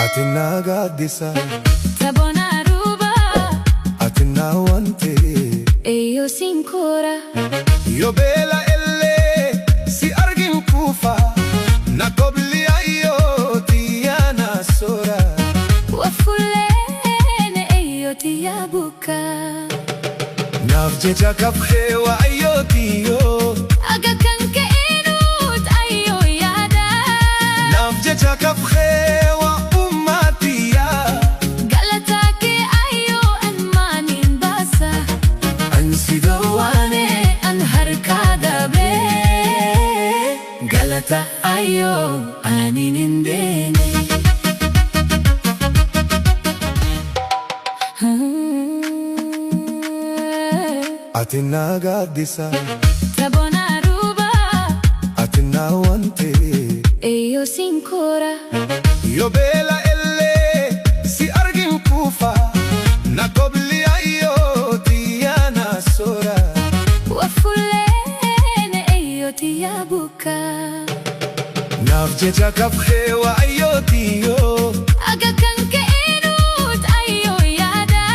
Atina gadisa Tabona ruba Atina wante Eyo sincora Yo bela elle Si argin kufa Nakobli ayo Tiana sora Wafulene eyo tiyabuka Nafjeja kaphewa ayo tiyo Aga kanke inut ayo yada Nafjeja kaphewa umatiya Galatake ayo anmanin basa Ansidawane an harkada be Galata ayo aninindene Atina gadisa Tabona ruba Atina wante Eyo sincora Yo bela elle Si argin kufa Nakobli ayo Tiana sora Wafulene eyo tiyabuka Nafjeja kaphewa ayo tiyo Aga kanke inut ayo yada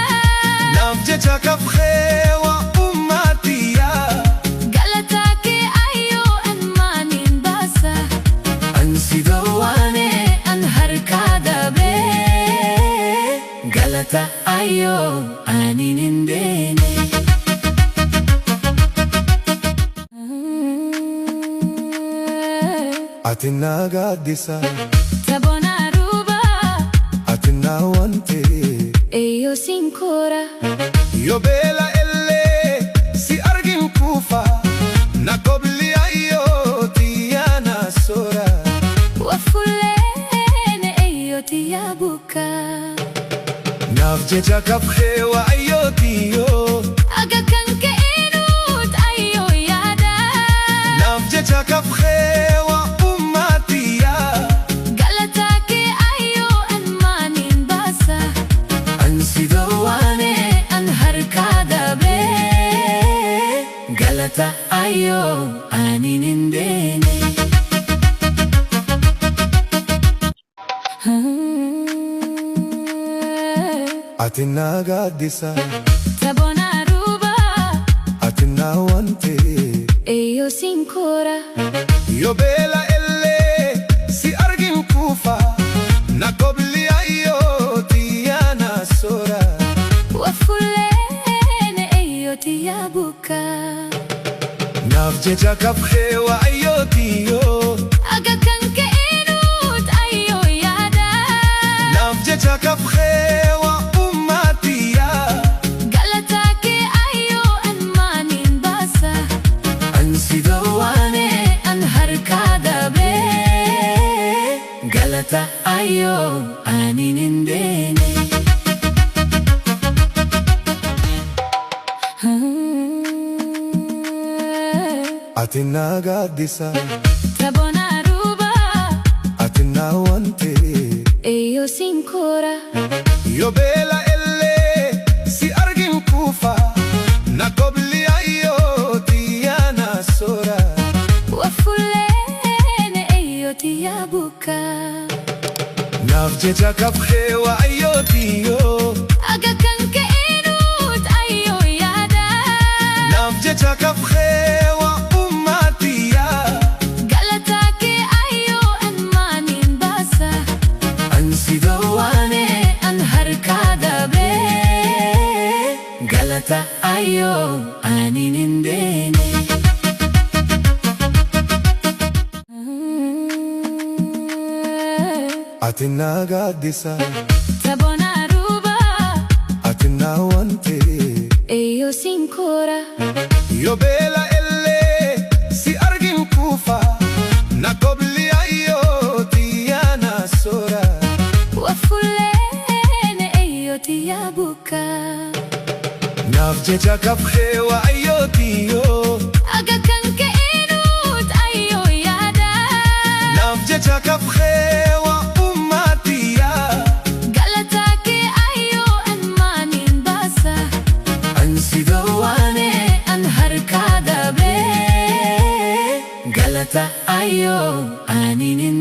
Nafjeja kaphewa umatiya Galatake ayo anmanin basa Ansidawane an harkada be Galata ayo aninindene Atina gadisa Tabona ruba Atina wante Eyo sincora Yo bela elle Si argin kufa Nakobli ayo Tiana sora Wafulene eyo tiyabuka Nafjeja kaphewa ayo tiyo Aga kanke inut ayo yada Nafjeja kaphewa umatiya Galatake ayo anmanin basa Ansidawane an harkada be Galata ayo aninindene Atina gadisa Tabona ruba Atina wante Eyo sincora Yo bela elle Si argin kufa Nakobli ayo Tiana sora Wafulene eyo tiyabuka Nafjeja kaphewa ayo tiyo Aga kanke inut ayo yada Nafjeja kaphewa umatiya Galatake ayo anmanin basa Ansidawane an harkada be Galata ayo aninindene Atina gadisa Tabona ruba Atina wante Eyo sincora Yo bela elle Si argin kufa Nakobli ayo Tiana sora Wafulene eyo tiyabuka Nafjeja kaphewa ayo tiyo Aga kanke inut ayo yada Nafjeja kaphewa umatiya Galatake ayo anmanin basa Ansidawane an harkada be Galata ayo aninindene Atina gadisa Tabona ruba Atina wante Eyo sincora Yo bela elle Si argin kufa Nakobli ayo Tiana sora Wafulene eyo tiyabuka Nafjeja kaphewa ayo tiyo Aga kanke inut ayo yada Nafjeja kaphewa umatiya Galatake ayo anmanin basa Ansidawane an harkada be Galata ayo حنين